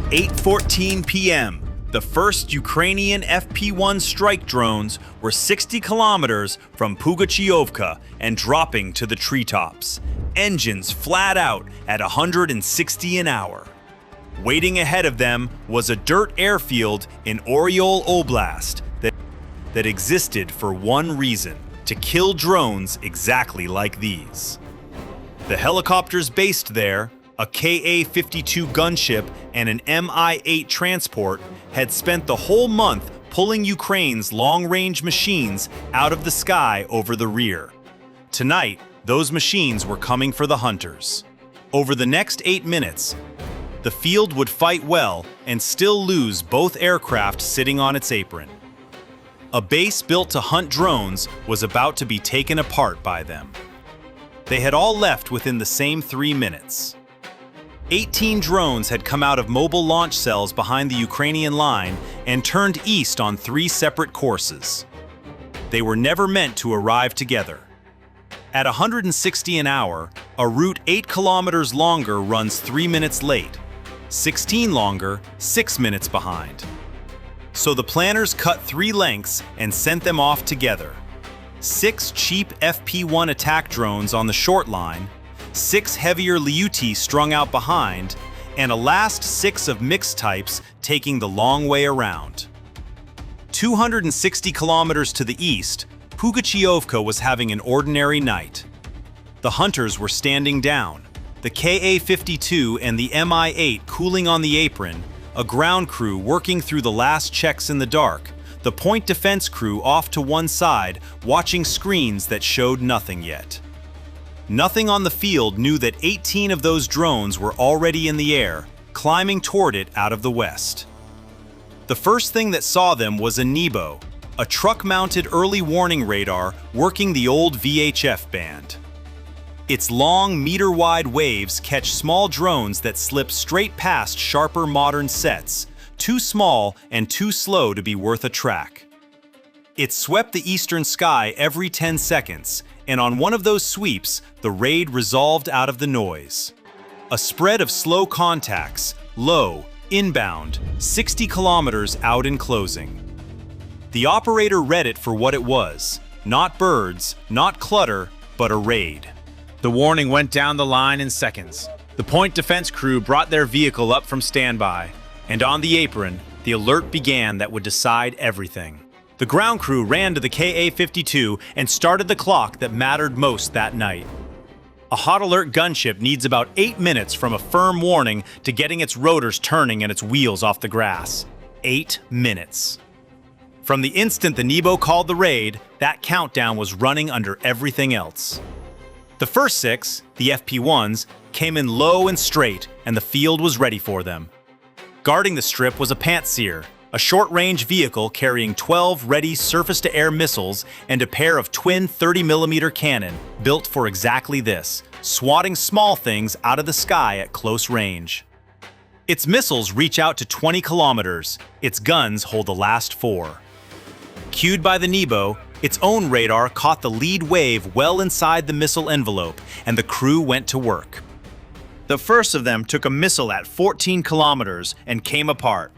At 8:14 p.m., the first Ukrainian FP-1 strike drones were 60 kilometers from Pugachyovka and dropping to the treetops, engines flat out at 160 an hour. Waiting ahead of them was a dirt airfield in Oryol Oblast that existed for one reason: to kill drones exactly like these. The helicopters based there, a Ka-52 gunship and an Mi-8 transport, had spent the whole month pulling Ukraine's long-range machines out of the sky over the rear. Tonight, those machines were coming for the hunters. Over the next 8 minutes, the field would fight well and still lose both aircraft sitting on its apron. A base built to hunt drones was about to be taken apart by them. They had all left within the same 3 minutes. 18 drones had come out of mobile launch cells behind the Ukrainian line and turned east on 3 separate courses. They were never meant to arrive together. At 160 an hour, a route 8 kilometers longer runs 3 minutes late, 16 longer, 6 minutes behind. So the planners cut 3 lengths and sent them off together. 6 cheap FP-1 attack drones on the short line, 6 heavier Liuti strung out behind, and a last 6 of mixed types taking the long way around. 260 kilometers to the east, Pugachyovka was having an ordinary night. The hunters were standing down, the Ka-52 and the Mi-8 cooling on the apron, a ground crew working through the last checks in the dark, the point defense crew off to one side watching screens that showed nothing yet. Nothing on the field knew that 18 of those drones were already in the air, climbing toward it out of the west. The first thing that saw them was a Nebo, a truck-mounted early warning radar working the old VHF band. Its long, meter-wide waves catch small drones that slip straight past sharper modern sets, too small and too slow to be worth a track. It swept the eastern sky every 10 seconds, and on one of those sweeps, the raid resolved out of the noise. A spread of slow contacts, low, inbound, 60 kilometers out in closing. The operator read it for what it was: not birds, not clutter, but a raid. The warning went down the line in seconds. The point defense crew brought their vehicle up from standby, and on the apron, the alert began that would decide everything. The ground crew ran to the Ka-52 and started the clock that mattered most that night. A hot alert gunship needs about 8 minutes from a firm warning to getting its rotors turning and its wheels off the grass. 8 minutes. From the instant the Nebo called the raid, that countdown was running under everything else. The first 6, the FP-1s, came in low and straight, and the field was ready for them. Guarding the strip was a Pantsir, a short-range vehicle carrying 12 ready surface-to-air missiles and a pair of twin 30mm cannon built for exactly this, swatting small things out of the sky at close range. Its missiles reach out to 20 kilometers, its guns hold the last 4. Cued by the Nebo, its own radar caught the lead wave well inside the missile envelope, and the crew went to work. The first of them took a missile at 14 kilometers and came apart.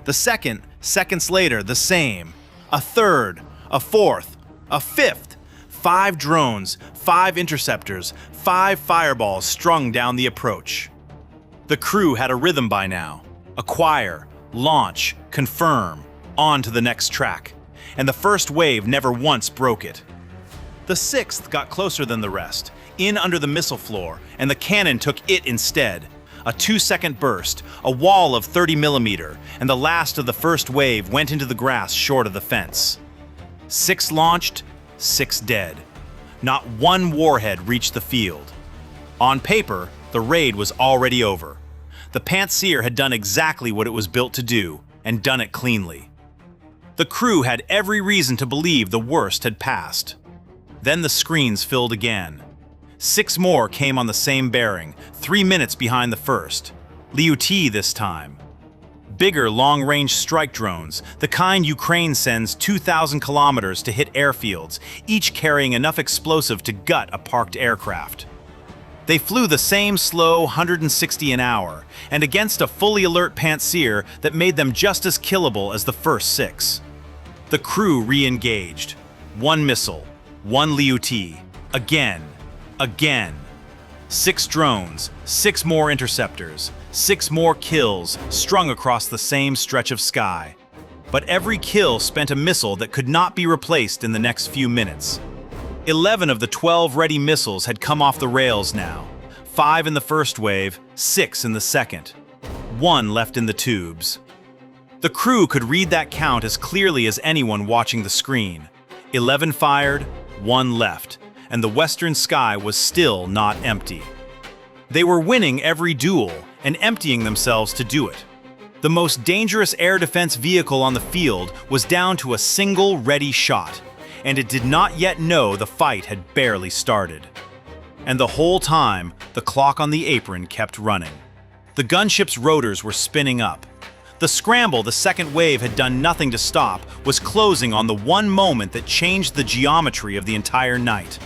The second, seconds later, the same. A third, a fourth, a fifth. 5 drones, 5 interceptors, 5 fireballs strung down the approach. The crew had a rhythm by now. Acquire, launch, confirm, on to the next track. And the first wave never once broke it. The 6th got closer than the rest, in under the missile floor, and the cannon took it instead. A 2-second burst, a wall of 30mm, and the last of the first wave went into the grass short of the fence. 6 launched, 6 dead. Not one warhead reached the field. On paper, the raid was already over. The Pantsir had done exactly what it was built to do, and done it cleanly. The crew had every reason to believe the worst had passed. Then the screens filled again. 6 more came on the same bearing, 3 minutes behind the first. Liuti this time. Bigger long-range strike drones, the kind Ukraine sends 2,000 kilometers to hit airfields, each carrying enough explosive to gut a parked aircraft. They flew the same slow 160 an hour, and against a fully alert Pantsir that made them just as killable as the first 6. The crew re-engaged. 1 missile, 1 Liuti, again. 6 drones, 6 more interceptors, 6 more kills strung across the same stretch of sky. But every kill spent a missile that could not be replaced in the next few minutes. 11 of the 12 ready missiles had come off the rails now. 5 in the first wave, 6 in the second. 1 left in the tubes. The crew could read that count as clearly as anyone watching the screen. 11 fired, 1 left, and the western sky was still not empty. They were winning every duel and emptying themselves to do it. The most dangerous air defense vehicle on the field was down to a single ready shot, and it did not yet know the fight had barely started. And the whole time, the clock on the apron kept running. The gunship's rotors were spinning up. The scramble the second wave had done nothing to stop was closing on the one moment that changed the geometry of the entire night.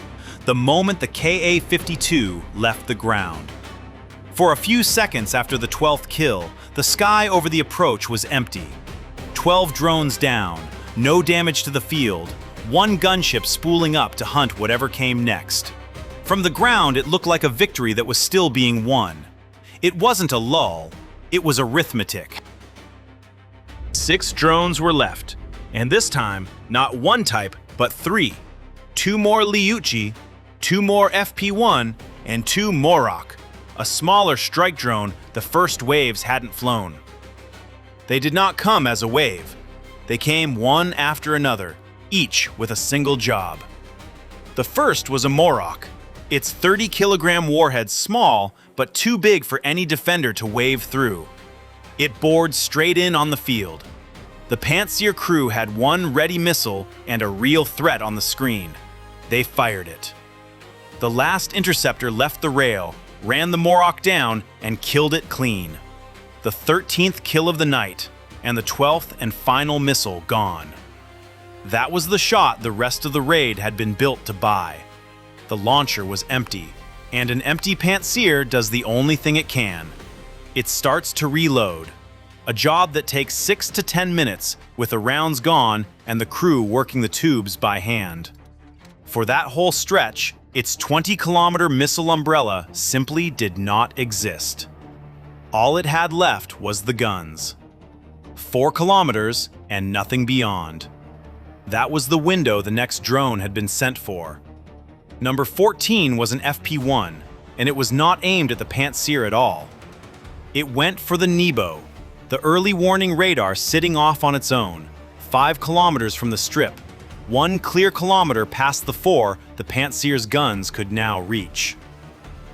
The moment the Ka-52 left the ground. For a few seconds after the 12th kill, the sky over the approach was empty. 12 drones down, no damage to the field, 1 gunship spooling up to hunt whatever came next. From the ground, it looked like a victory that was still being won. It wasn't a lull, it was arithmetic. 6 drones were left, and this time, not 1 type, but 3. 2 more Liuchi, 2 more FP1, and 2 Morok, a smaller strike drone the first waves hadn't flown. They did not come as a wave. They came one after another, each with a single job. The first was a Morok, its 30-kilogram warhead small, but too big for any defender to wave through. It bored straight in on the field. The Pantsir crew had 1 ready missile and a real threat on the screen. They fired it. The last interceptor left the rail, ran the Morok down, and killed it clean. The 13th kill of the night, and the 12th and final missile gone. That was the shot the rest of the raid had been built to buy. The launcher was empty, and an empty Pantsir does the only thing it can. It starts to reload. A job that takes 6 to 10 minutes, with the rounds gone and the crew working the tubes by hand. For that whole stretch, its 20-kilometer missile umbrella simply did not exist. All it had left was the guns. 4 kilometers and nothing beyond. That was the window the next drone had been sent for. Number 14 was an FP1, and it was not aimed at the Pantsir at all. It went for the Nebo, the early warning radar sitting off on its own, 5 kilometers from the strip, 1 clear kilometer past the 4 the Pantsir's guns could now reach.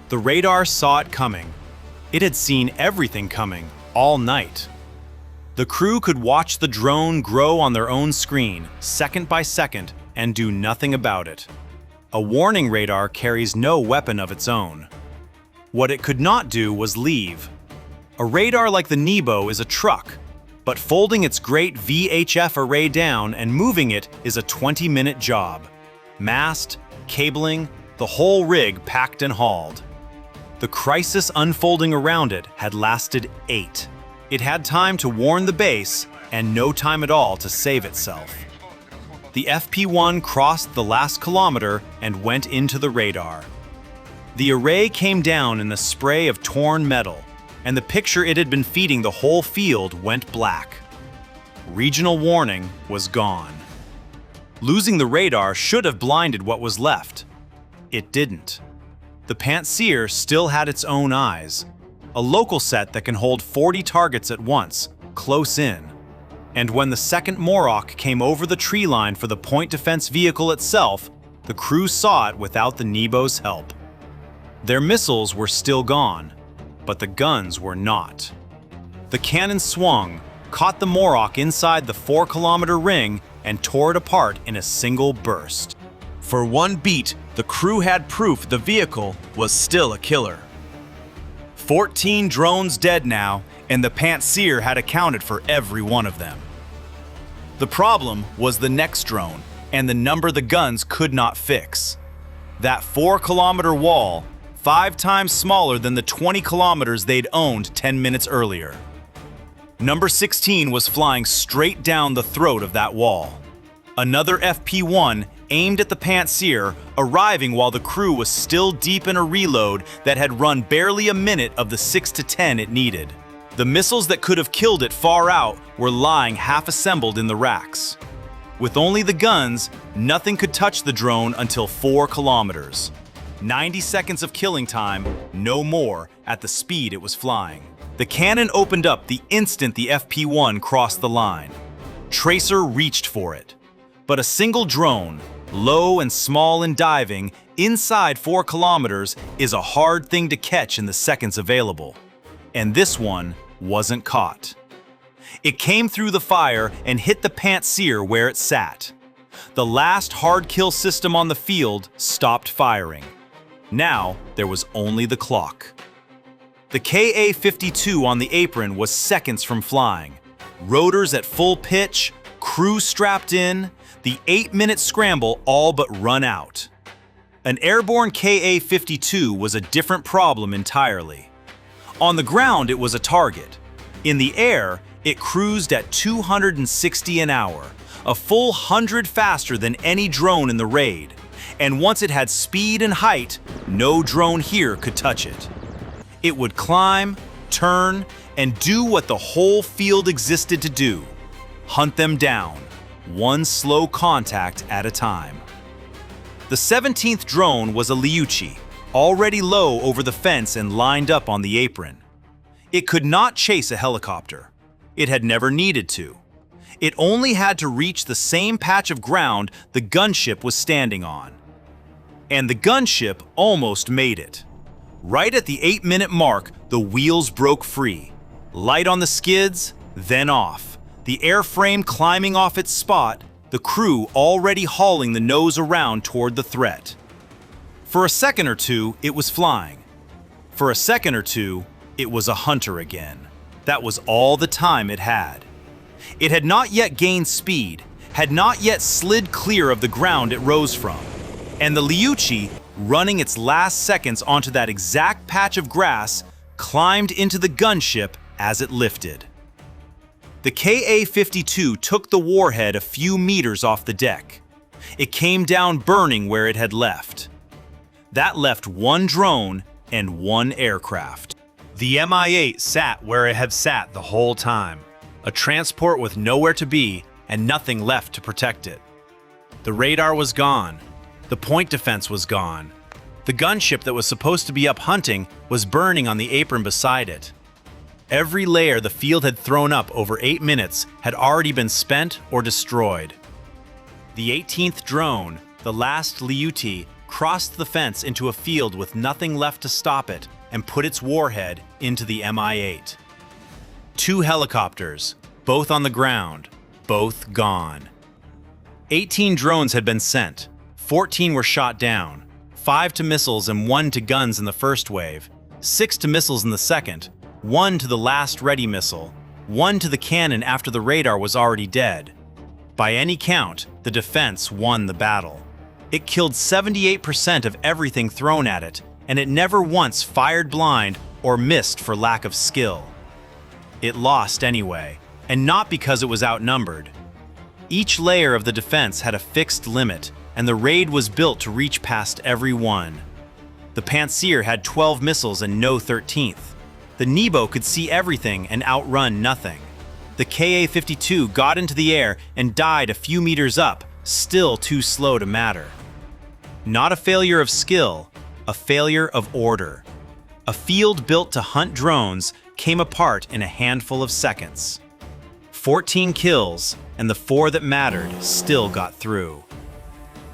The radar saw it coming. It had seen everything coming, all night. The crew could watch the drone grow on their own screen, second by second, and do nothing about it. A warning radar carries no weapon of its own. What it could not do was leave. A radar like the Nebo is a truck, but folding its great VHF array down and moving it is a 20-minute job. Mast, cabling, the whole rig packed and hauled. The crisis unfolding around it had lasted 8. It had time to warn the base and no time at all to save itself. The FP1 crossed the last kilometer and went into the radar. The array came down in a spray of torn metal, and the picture it had been feeding the whole field went black. Regional warning was gone. Losing the radar should have blinded what was left. It didn't. The Pantsir still had its own eyes, a local set that can hold 40 targets at once, close in. And when the second Morok came over the tree line for the point defense vehicle itself, the crew saw it without the Nebo's help. Their missiles were still gone, but the guns were not. The cannon swung, caught the Morok inside the 4-kilometer ring, and tore it apart in a single burst. For one beat, the crew had proof the vehicle was still a killer. 14 drones dead now, and the Pantsir had accounted for every one of them. The problem was the next drone, and the number the guns could not fix. That 4-kilometer wall, 5 times smaller than the 20 kilometers they'd owned 10 minutes earlier. Number 16 was flying straight down the throat of that wall. Another FP-1 aimed at the Pantsir, arriving while the crew was still deep in a reload that had run barely a minute of the 6 to 10 it needed. The missiles that could have killed it far out were lying half-assembled in the racks. With only the guns, nothing could touch the drone until 4 kilometers. 90 seconds of killing time, no more, at the speed it was flying. The cannon opened up the instant the FP-1 crossed the line. Tracer reached for it. But a single drone, low and small and diving, inside 4 kilometers is a hard thing to catch in the seconds available. And this one wasn't caught. It came through the fire and hit the Pantsir where it sat. The last hard kill system on the field stopped firing. Now there was only the clock. The Ka-52 on the apron was seconds from flying. Rotors at full pitch, crew strapped in, the 8-minute scramble all but run out. An airborne Ka-52 was a different problem entirely. On the ground it was a target. In the air, it cruised at 260 an hour, a full 100 faster than any drone in the raid. And once it had speed and height, no drone here could touch it. It would climb, turn, and do what the whole field existed to do: hunt them down, one slow contact at a time. The 17th drone was a Liuchi, already low over the fence and lined up on the apron. It could not chase a helicopter. It had never needed to. It only had to reach the same patch of ground the gunship was standing on. And the gunship almost made it. Right at the 8-minute mark, the wheels broke free. Light on the skids, then off. The airframe climbing off its spot, the crew already hauling the nose around toward the threat. For a second or two, it was flying. For a second or two, it was a hunter again. That was all the time it had. It had not yet gained speed, had not yet slid clear of the ground it rose from. And the Liuchi, running its last seconds onto that exact patch of grass, climbed into the gunship as it lifted. The Ka-52 took the warhead a few meters off the deck. It came down burning where it had left. That left one drone and one aircraft. The Mi-8 sat where it had sat the whole time, a transport with nowhere to be and nothing left to protect it. The radar was gone. The point defense was gone. The gunship that was supposed to be up hunting was burning on the apron beside it. Every layer the field had thrown up over 8 minutes had already been spent or destroyed. The 18th drone, the last Liuchi, crossed the fence into a field with nothing left to stop it and put its warhead into the Mi-8. 2 helicopters, both on the ground, both gone. 18 drones had been sent. 14 were shot down, 5 to missiles and 1 to guns in the first wave, 6 to missiles in the second, 1 to the last ready missile, 1 to the cannon after the radar was already dead. By any count, the defense won the battle. It killed 78% of everything thrown at it, and it never once fired blind or missed for lack of skill. It lost anyway, and not because it was outnumbered. Each layer of the defense had a fixed limit, and the raid was built to reach past every one. The Pantsir had 12 missiles and no 13th. The Nebo could see everything and outrun nothing. The Ka-52 got into the air and died a few meters up, still too slow to matter. Not a failure of skill, a failure of order. A field built to hunt drones came apart in a handful of seconds. 14 kills, and the 4 that mattered still got through.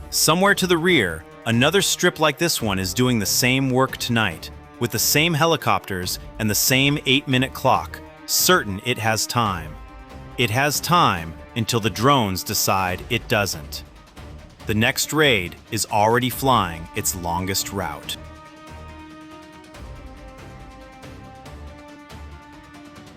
Somewhere to the rear, another strip like this one is doing the same work tonight, with the same helicopters and the same 8-minute clock, certain it has time. It has time until the drones decide it doesn't. The next raid is already flying its longest route.